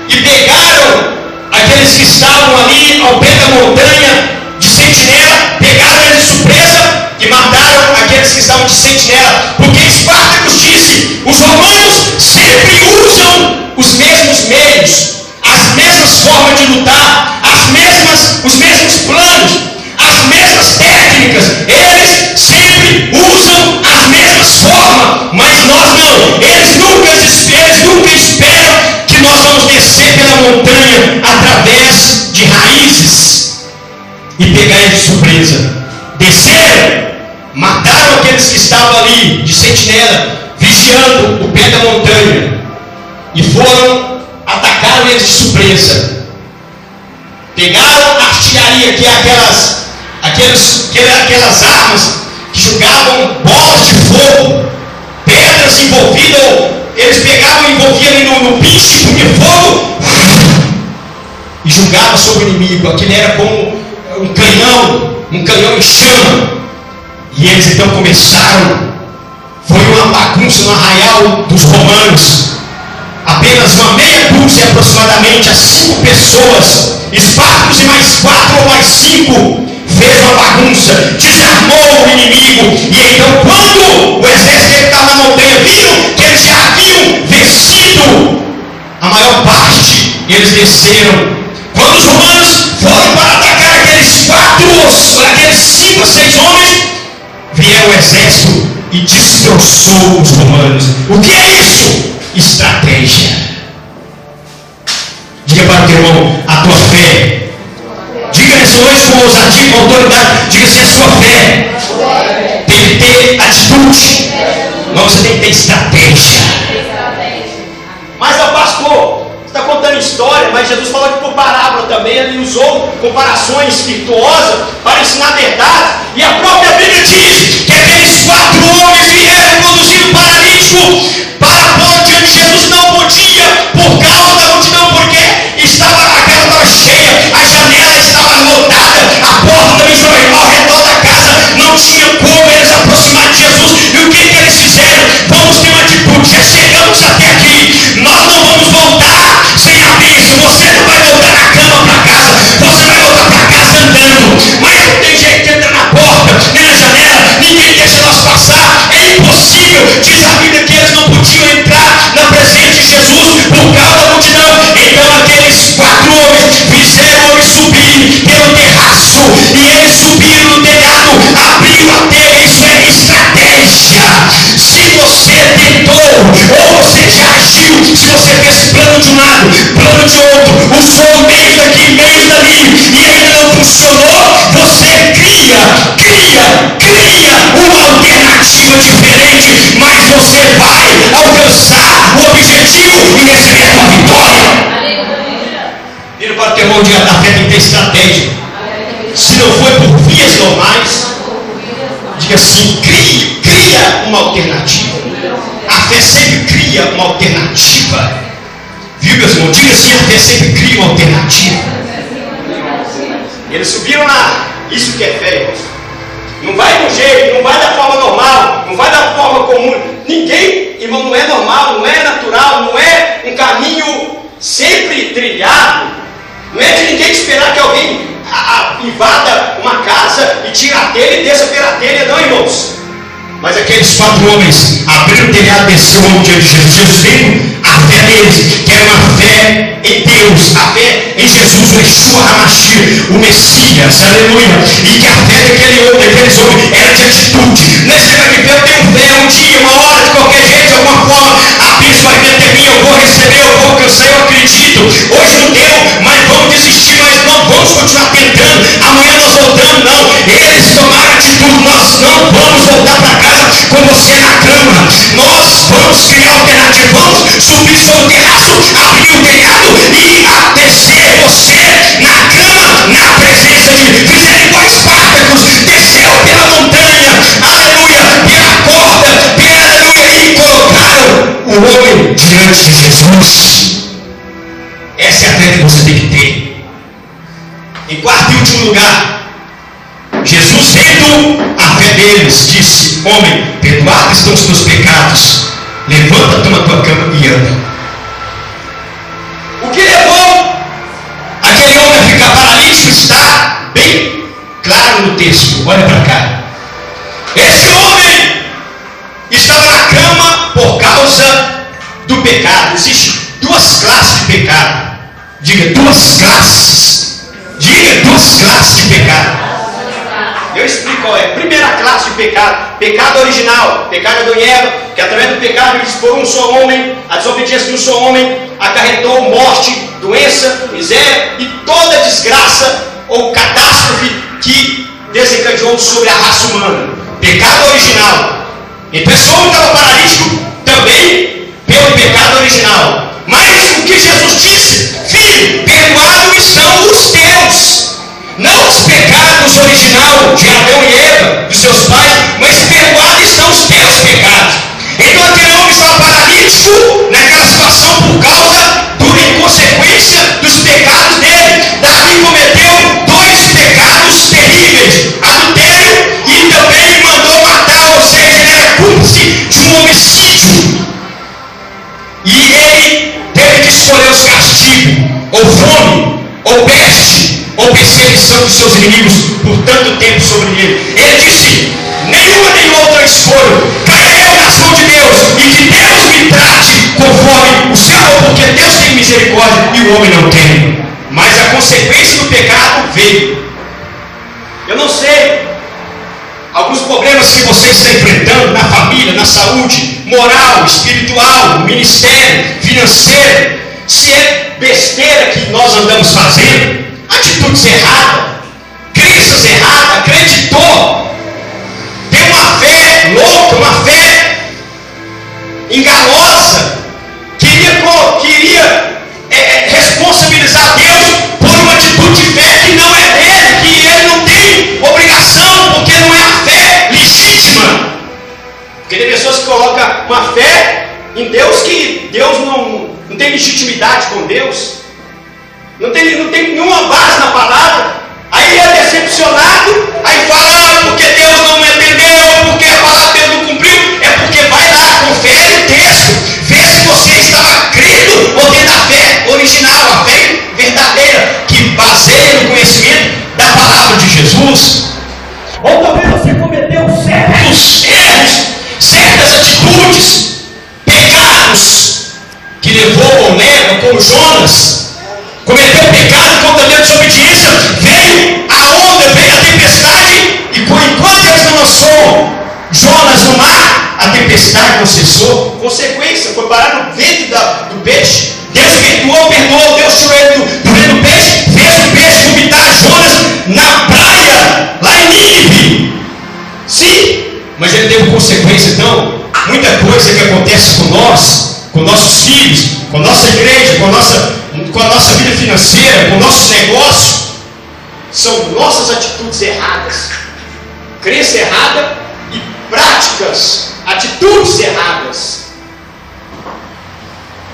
e pegaram aqueles que estavam ali ao pé da montanha de sentinela, pegaram eles de surpresa e mataram aqueles que estavam de sentinela, porque Espartacus disse: os romanos sempre usam os mesmos meios, as mesmas formas de lutar, os mesmos planos, as mesmas técnicas. Eles sempre usam as mesmas formas, mas nós não. Eles nunca esperam que nós vamos descer pela montanha através de raízes e pegar eles de surpresa. Desceram, mataram aqueles que estavam ali de sentinela, vigiando o pé da montanha, e foram, atacaram eles de surpresa. Pegaram a artilharia, que é aquelas armas que jogavam bolas de fogo, pedras envolvidas, eles pegavam e envolviam no piche, punha fogo e jogavam sobre o inimigo. Aquilo era como um canhão em chama. E eles então começaram. Foi uma bagunça no arraial dos romanos. Apenas uma meia dúzia, aproximadamente, as 5 pessoas, Espartacus e mais 4 ou mais 5, fez uma bagunça, desarmou o inimigo. E então, quando o exército que estava na montanha viram que eles já haviam vencido a maior parte, eles desceram. Quando os romanos foram para atacar aqueles 5 a 6 homens, vieram o exército e destroçou os romanos. O que é isso? Estratégia. Diga para o teu irmão, a tua fé. Diga nessa noite com ousadia, com autoridade. Diga assim, a sua fé tem que ter atitude. Não, você tem que ter estratégia. Mas o pastor está contando história, mas Jesus falou que por parábola também ele usou comparações virtuosas para ensinar a verdade. E a própria Bíblia diz que aqueles 4 homens vieram conduzindo o paralítico para a porta diante de Jesus. Não podia por causa da multidão, porque a casa estava cheia, a janela estava lotada, a porta também estava ao redor da casa, não tinha como eles aproximar de Jesus. E o que eles fizeram? Vamos ter uma atitude, já chegamos até aqui, nós não vamos voltar sem a bênção. Você não vai voltar na cama para casa, você vai voltar para casa andando. Mas não tem jeito de entrar na porta, nem na janela, ninguém deixa nós passar, é impossível. Diz a Bíblia que eles não podiam entrar na presença de Jesus por causa da multidão. Então aqueles 4 homens fizeram eles subirem pelo terraço, e eles subiram no telhado, abriram a telha. Isso é estratégia. Se você tentou, ou você já agiu, se você fez plano de um lado, plano de outro, usou meios daqui, meios dali, e ainda não funcionou, você cria uma alternativa diferente, mas você vai alcançar o objetivo e receber a vitória. Vira para o teu irmão, diga, a fé tem que ter estratégia. Se não foi por vias normais, diga assim, cria uma alternativa. A fé sempre cria uma alternativa. Viu, meus irmãos? Diga assim, a fé sempre cria uma alternativa. Eles subiram lá. Isso que é fé, irmãos. Não vai do jeito, não vai da forma normal, não vai da forma comum. Ninguém, irmão, não é normal, não é natural, não é um caminho sempre trilhado. Não é de ninguém esperar que alguém invada uma casa e tire a telha e desça pela telha, não, irmãos. Mas aqueles 4 homens abriram o telhado, desceu o diante de Jesus, vendo a fé deles, que era uma fé em Deus, a fé em Jesus, o Yeshua HaMashiach, o Messias, aleluia. E que a fé daqueles homens era de atitude. Não é chegar de fé, eu tenho fé, um dia, uma hora, de qualquer jeito, de alguma forma, a bênção vai vir até mim, eu vou receber, eu vou alcançar, eu acredito. Hoje não deu, mas vamos desistir, mas não, vamos continuar tentando. Amanhã nós voltamos, não. Eles tomaram atitude, nós não vamos voltar para casa com você na cama. Nós vamos criar alternativa, vamos subir sobre o terraço, abrir o telhado e descer você na cama, na presença de fizer igual Espartacus, desceu pela montanha, aleluia, pela corda, aleluia, e colocaram o homem diante de Jesus. Essa é a fé que você tem que ter. Em quarto e último lugar, Jesus, vendo a fé deles, disse: homem, perdoados estão os teus pecados, levanta, toma a tua cama e anda. O que levou aquele homem a ficar paralítico está bem claro no texto. Olha para cá. Esse homem estava na cama por causa do pecado. Existem 2 classes de pecado. Diga, 2 classes. Diga, 2 classes de pecado. Eu explico qual é. Primeira classe de pecado. Pecado original. Pecado de Adão e Eva, que através do pecado eles foram um só homem. A desobediência de um só homem acarretou morte, doença, miséria e toda desgraça ou catástrofe que desencadeou sobre a raça humana. Pecado original. Então esse homem estava paralítico também pelo pecado original. Mas o que Jesus disse? Filho, perdoados estão os teus. Não os pecados original de Adão e Eva, dos seus pais, mas perdoados estão os teus pecados. Então aquele homem estava paralítico naquela situação por causa em consequência dos pecados dele. Davi cometeu 2 pecados terríveis: adultério e também mandou matar, ou seja, ele era cúmplice de um homicídio. E ele teve que escolher os castigos, ou fome, ou peste, ou perseguição de seus inimigos por tanto tempo sobre ele. Ele disse: nenhuma nem outra escolho, cairei nas mãos de Deus, e que Deus me trate conforme o seu amor, porque Deus tem misericórdia e o homem não tem. Mas a consequência do pecado veio. Eu não sei alguns problemas que você está enfrentando na família, na saúde, moral, espiritual, ministério, financeiro, se é besteira que nós andamos fazendo, atitudes erradas, crenças erradas, acreditou, tem uma fé louca, uma fé enganosa, queria responsabilizar Deus por uma atitude de fé que não é dele, que ele não tem obrigação, porque não é a fé legítima. Porque tem pessoas que colocam uma fé em Deus que Deus não tem legitimidade com Deus, não tem nenhuma base na palavra. Aí é decepcionado, aí fala, porque Deus não entendeu, porque a palavra dele não cumpriu. É porque vai lá, confere o texto, vê se você estava crendo ou tendo a fé original, a fé verdadeira, que baseia no conhecimento da palavra de Jesus. Ou talvez você cometeu certos erros, certas atitudes, pecados, que levou ou leva, como Jonas, cometeu pecado contra a desobediência, veio a onda, veio a tempestade, e enquanto Deus não lançou Jonas no mar, a tempestade não cessou. Consequência, foi parar no ventre do peixe. Deus perdoou, Deus tirou ele do ventre do peixe, fez o peixe vomitar Jonas na praia, lá em Nínive. Sim, mas ele teve consequência. Então, muita coisa que acontece com nós, com nossos filhos, com nossa igreja, com a nossa vida financeira, com nossos negócios, são nossas atitudes erradas, crença errada e práticas, atitudes erradas.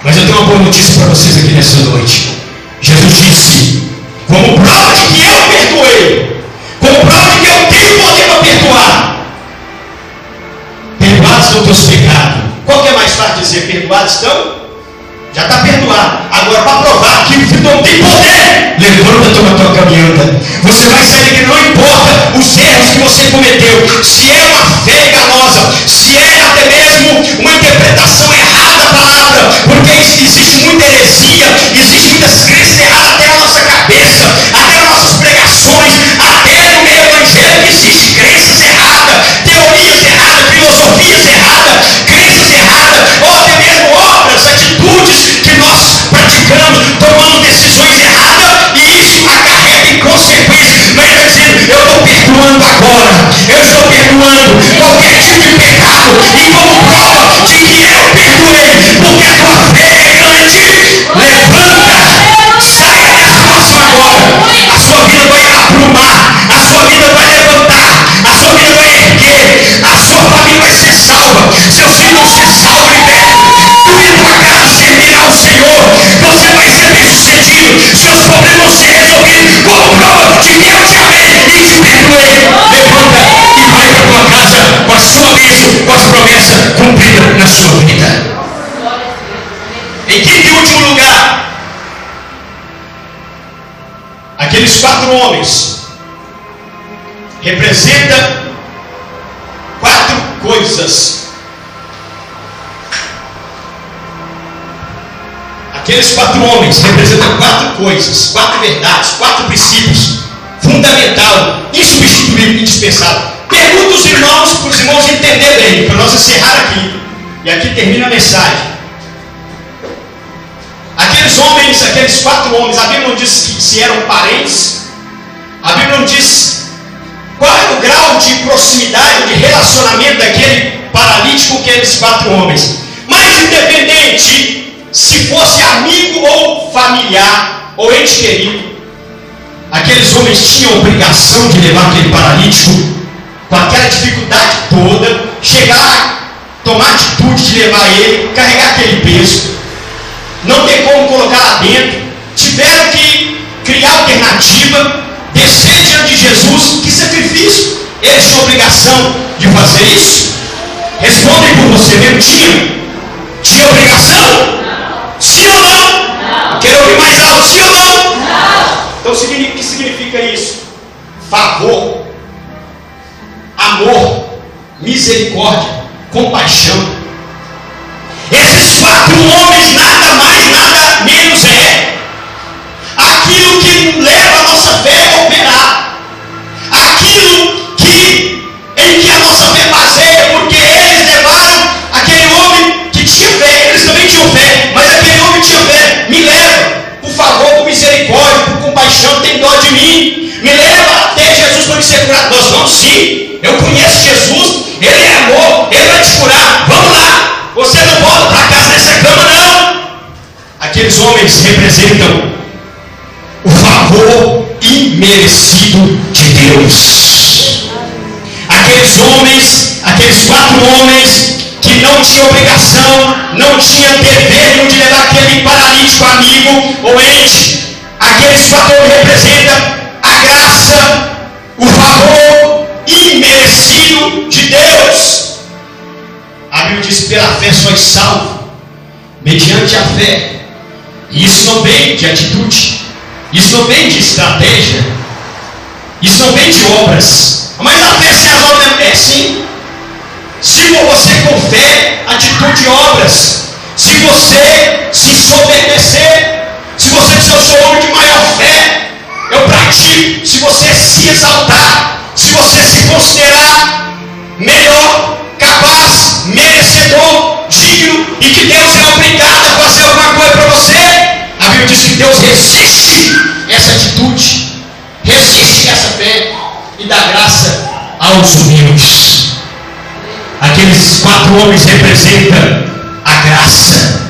Mas eu tenho uma boa notícia para vocês aqui nessa noite. Jesus disse, como prova de que eu perdoei, como prova de que eu tenho poder para perdoar, perdoados são teus pecados. Qual que é mais fácil dizer? Perdoados estão? Já está perdoado. Agora, para provar que o filho não tem poder, levanta a tua caminhada. Você vai saber que não importa os erros que você cometeu, se é uma fé enganosa, se é até mesmo uma interpretação errada da palavra, porque existe muita heresia, existe muitas crenças erradas até na nossa cabeça, até nas nossas pregações, até no meio evangélico existe crenças erradas, teorias erradas, filosofias erradas, crenças erradas, ou até mesmo obras, atitudes que nós praticamos, tomando decisões erradas, e isso acarreta em consequências. Mas ele está dizendo, eu estou perdoando agora, eu estou perdoando qualquer tipo de pecado, e como prova de que eu perdoei, porque a tua fé é grande, levanta, sai da situação agora, a sua vida vai aprumar, a sua vida vai levantar, a sua vida vai erguer, a sua família vai ser salva, seus filhos vão ser salvos, libertos, tua casa servirá ao Senhor, você vai ser bem sucedido, seus problemas vão ser resolvidos, como prova de que eu te amei e te perdoei. Levanta e vai para tua casa com a sua bênção, com as promessas cumpridas na sua vida. Em quinto e último lugar, aqueles 4 homens representam 4 coisas. Aqueles 4 homens representam 4 coisas, 4 verdades, 4 princípios, fundamental, insubstituível, indispensável. Pergunto aos irmãos, para os irmãos entenderem bem, para nós encerrar aqui. E aqui termina a mensagem. Aqueles homens, aqueles 4 homens, a Bíblia não diz se eram parentes, a Bíblia não diz qual era o grau de proximidade, de relacionamento daquele paralítico com aqueles 4 homens. Mas independente se fosse amigo ou familiar ou ente querido, aqueles homens tinham a obrigação de levar aquele paralítico com aquela dificuldade toda, chegar, tomar atitude de levar ele, carregar aquele peso, não tem como colocar lá dentro, tiveram que criar alternativa, descer diante de Jesus. Que sacrifício! Eles tinham obrigação de fazer isso? Respondem por você mesmo. Tinha obrigação? Sim ou não? Não. Quero ouvir mais alto, sim ou não? Não. Então o que significa isso? Favor, amor, misericórdia, compaixão. Esses 4 homens nada mais, nada menos é aquilo que leva a nossa fé a operar, aquilo que em sim, eu conheço Jesus, Ele é amor, Ele vai te curar, vamos lá, você não volta para casa nessa cama não. Aqueles homens representam o favor imerecido de Deus. Aqueles homens, aqueles 4 homens que não tinham obrigação, não tinham dever nenhum de levar aquele paralítico amigo ou ente. Aqueles 4 homens representam a graça, o favor imerecido de Deus. A Bíblia diz: pela fé sois salvo, mediante a fé. E isso não vem de atitude, isso não vem de estratégia, isso não vem de obras. Mas a fé sem as obras é sim. Se for você com fé, atitude e obras. Se você se soberbecer, se você dizer eu sou homem de maior fé, eu pratico. Se você se exaltar, se você se considerar melhor, capaz, merecedor, digno, e que Deus é obrigado a fazer alguma coisa para você, a Bíblia diz que Deus resiste essa atitude, resiste essa fé e dá graça aos humildes. Aqueles 4 homens representam a graça,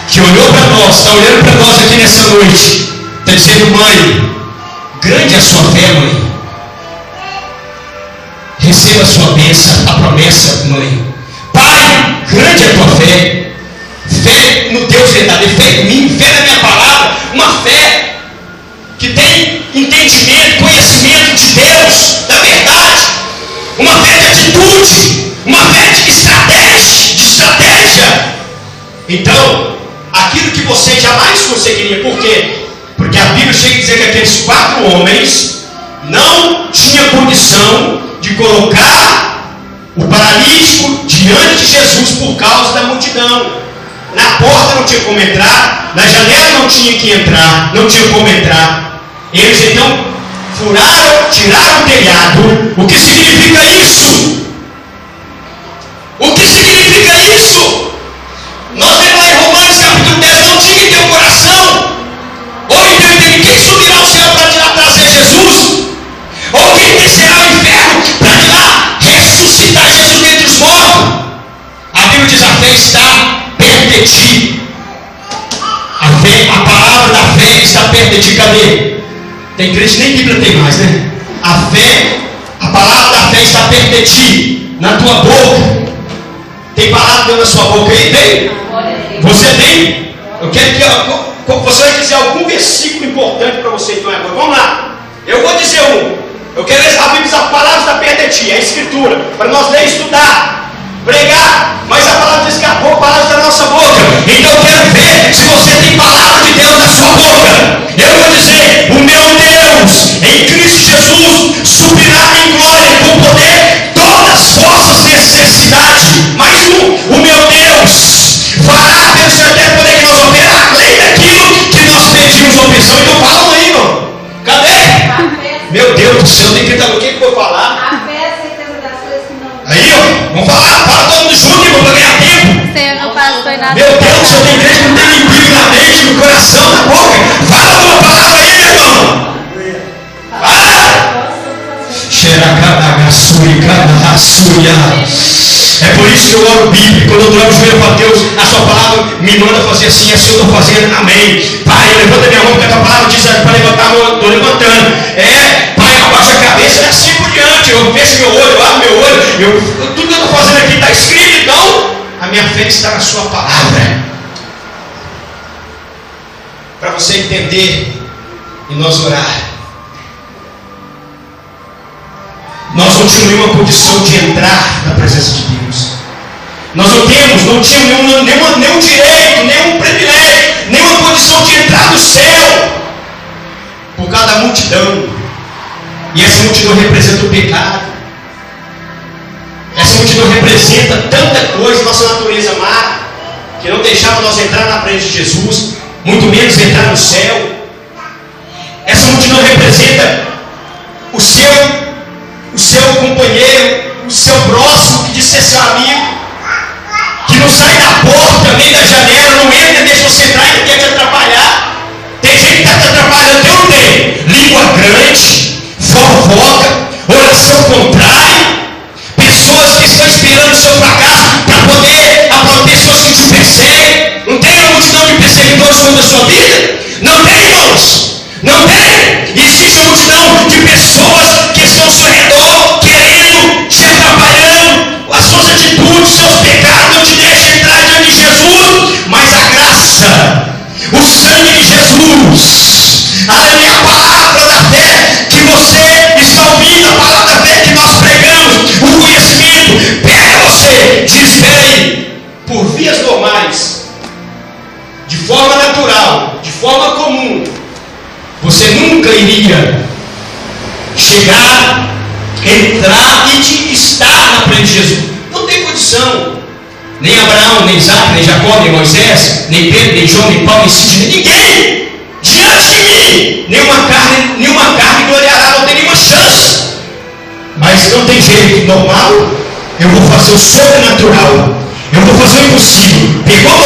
que olhou para nós, está olhando para nós aqui nessa noite, está dizendo: mãe, grande é a sua fé, mãe, receba a sua bênção, a promessa, mãe. Pai, grande é a tua fé, fé no Deus verdadeiro, fé em mim, fé na minha palavra, uma fé que tem entendimento, conhecimento de Deus, da verdade, uma fé de atitude, uma fé de estratégia. Então, aquilo que você jamais conseguiria, por quê? Porque a Bíblia chega a dizer que aqueles 4 homens não tinham condição de colocar o paralítico diante de Jesus por causa da multidão. Na porta não tinha como entrar, na janela não tinha que entrar, não tinha como entrar. Eles então furaram, tiraram o telhado. O que significa isso? O que significa isso? Nós vemos lá em Romanos capítulo 10, não diga em teu coração, ou em teu entendimento, quem subirá ao céu para de lá trazer Jesus? Ou quem descerá ao inferno para de lá ressuscitar Jesus dentre os mortos? A Bíblia diz: a fé está perto de ti. A palavra da fé está perto de ti. Cadê? Tem crente que nem Bíblia tem mais, né? A palavra da fé está perto de ti, na tua boca. Tem palavra dentro da sua boca aí? Tem? Você tem? Eu quero que você vai dizer algum versículo importante para você então agora. Vamos lá. Eu vou dizer um. Eu quero a Bíblia diz: a palavra está perto de ti, é a escritura, para nós ler, estudar, pregar. Mas a palavra diz que a palavra está na nossa boca. Então eu quero ver se você tem palavra de Deus na sua boca. Eu vou dizer: o meu Deus em Cristo Jesus suprirá em glória com poder todas as vossas necessidades. Mais um: o meu Deus fará pelo seu eterno poder que nós operar além daquilo que nós pedimos ou pensamos. Então fala aí, irmão. Cadê? Meu Deus do céu, tem que gritar. O que foi falar? A fé é a certeza das coisas que não. Aí, ó, vamos falar. Fala todo mundo junto, irmão, para ganhar tempo. Senhor, não passou nada. Meu Deus do céu, tem igreja que não tem nem Bíblia na mente, no coração, na boca. Fala uma palavra aí, meu irmão. Fala. É por isso que eu oro Bíblia. Quando eu dobro o joelho para Deus, a sua palavra me manda fazer assim, assim eu estou fazendo, amém. Pai, levanta minha mão, porque a tua palavra diz para levantar a mão, eu estou levantando. Pai, abaixa a cabeça, e assim por diante. Eu fecho meu olho, eu abro meu olho, tudo que eu estou fazendo aqui está escrito. Então, a minha fé está na sua palavra. Para você entender e nós orar. Nós não tínhamos nenhuma condição de entrar na presença de Deus. Nós não tínhamos nenhum direito, nenhum privilégio, nenhuma condição de entrar no céu. Por causa da multidão. E essa multidão representa o pecado. Essa multidão representa tanta coisa, nossa natureza má, que não deixava nós entrar na presença de Jesus, muito menos entrar no céu. Essa multidão representa o seu companheiro, o seu próximo, que diz ser seu amigo, que não sai da porta, nem da janela, não entra, deixa você entrar e quer te atrapalhar. Tem gente que está te atrapalhando, tem ou não tem? Língua grande, fofoca, Oração contrária. Pessoas que estão esperando o seu fracasso para poder aplaudir, pessoas que te perseguem. Não tem uma multidão de perseguidores sobre a sua vida? Não tem, irmãos. Não tem. Existe uma multidão de pessoas que estão ao seu redor, querendo, te atrapalhando. As suas atitudes, seus pecados não te deixam entrar diante de Jesus. Mas a graça, o sangue de Jesus, aleluia, a palavra da fé que você está ouvindo, a palavra da fé que nós pregamos, o conhecimento, pega você, diz: espera aí, Por vias normais, de forma natural, de forma comum, você nunca iria chegar, entrar e estar na frente de Jesus. não tem condição. Nem Abraão, nem Isaac, nem Jacó, nem Moisés, nem Pedro, nem João, nem Paulo, nem Sidney, ninguém diante de mim, nenhuma carne gloriará, não tem nenhuma chance. Mas não tem jeito, normal, eu vou fazer o sobrenatural, eu vou fazer o impossível. Perdoa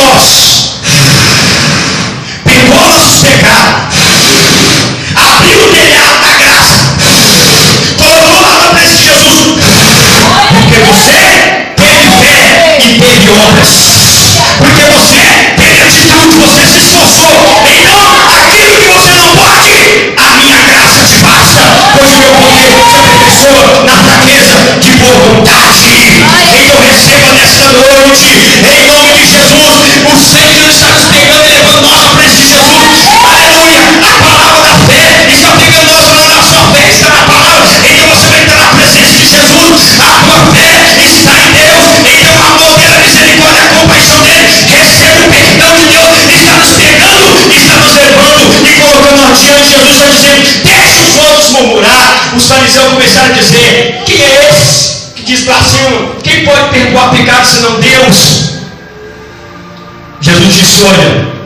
nossos pecados, abriu o telhado da graça, colocou lá na presença de Jesus, porque você teve fé e teve obras, porque você teve atitude, você se esforçou. Então, aquilo que você não pode, a minha graça te basta, pois o meu poder se aperfeiçoa na fraqueza de boa vontade. Então receba nesta noite, em nome de Jesus, o Senhor está nos pegando e levando nós à presença de Jesus. Aleluia! A palavra da fé está pegando nós, a sua fé está na palavra. Então você vai entrar na presença de Jesus. A tua fé está em Deus. Então o amor dele, a misericórdia, a compaixão dele, recebe o perdão de Deus. Está nos pegando, está nos levando e colocando nós diante de Jesus. Está dizendo: deixa os outros murmurar. Os fariseus começaram a dizer: quem é esse que diz blasfema? Quem pode perdoar pecado senão Deus? Jesus disse: olha,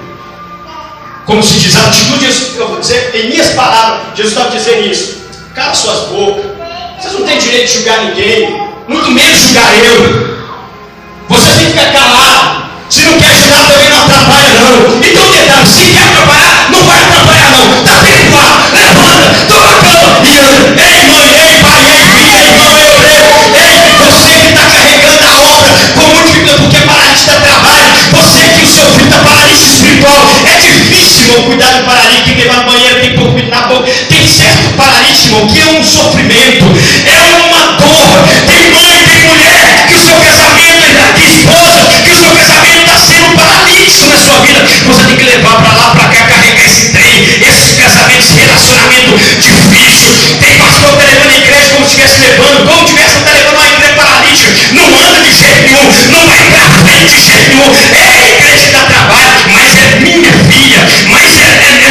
como se diz, a atitude, Eu vou dizer, em minhas palavras, Jesus estava dizendo isso. Cala suas bocas. Vocês não têm direito de julgar ninguém, muito menos julgar eu. vocês têm que ficar calados. Se não quer julgar também não atrapalha não. Então detalhe, se quer atrapalhar, não vai atrapalhar não. Tá perdoado, levanta, toma a cama e anda. Ei mãe, ei pai, ei filha, ei irmão, ei obreiro. Ei, você que está carregando a obra com muito dificuldade, porque paralítico dá trabalho. Você que o seu filho está paralítico espiritual. É difícil, irmão, cuidar do paralítico. Tem que levar no banheiro, tem que pôr comida na boca. Tem certo paralítico, irmão, que é um sofrimento, é uma dor. Tem mãe, tem mulher que o seu casamento, tem esposa que o seu casamento está sendo paralítico na sua vida. Você tem que levar para lá, para cá, carregar esse trem, esse casamento, esse relacionamento difícil. Tem pastor que está levando a igreja como se estivesse levando, como tivesse até levando uma igreja paralítica. Não anda de jeito nenhum, não vai para frente de jeito nenhum. É a igreja que dá trabalho, mas é minha filha, mas é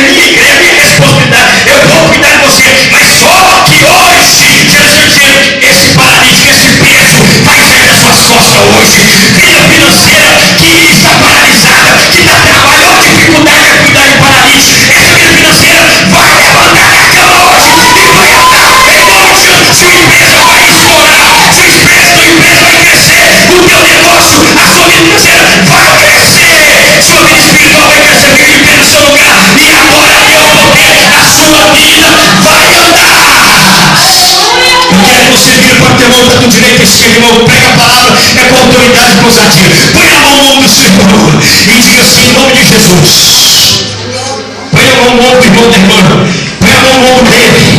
minha igreja, é minha responsabilidade. Eu vou cuidar de você, mas só que hoje, Jesus está dizendo: esse paralítico, esse peso vai sair das suas costas hoje. Vida financeira que está paralisada, que está tendo a maior dificuldade é cuidar de paralítico. Essa vida financeira vai levantar da cama hoje e vai andar. Em nome de Jesus, sua empresa vai estourar, sua empresa vai crescer, o teu negócio, a sua vida financeira vai crescer, sua vida espiritual vai crescer, porque ele fez no seu lugar. E agora eu vou ver, a sua vida vai andar. Eu quero que você vira para o teu irmão, está com direito a esquerda, irmão, prega a palavra, é com autoridade, com ousadia. Põe a mão no ombro do Senhor e diga assim: em nome de Jesus. Põe a mão no ombro do irmão da irmã, põe a mão no ombro dele.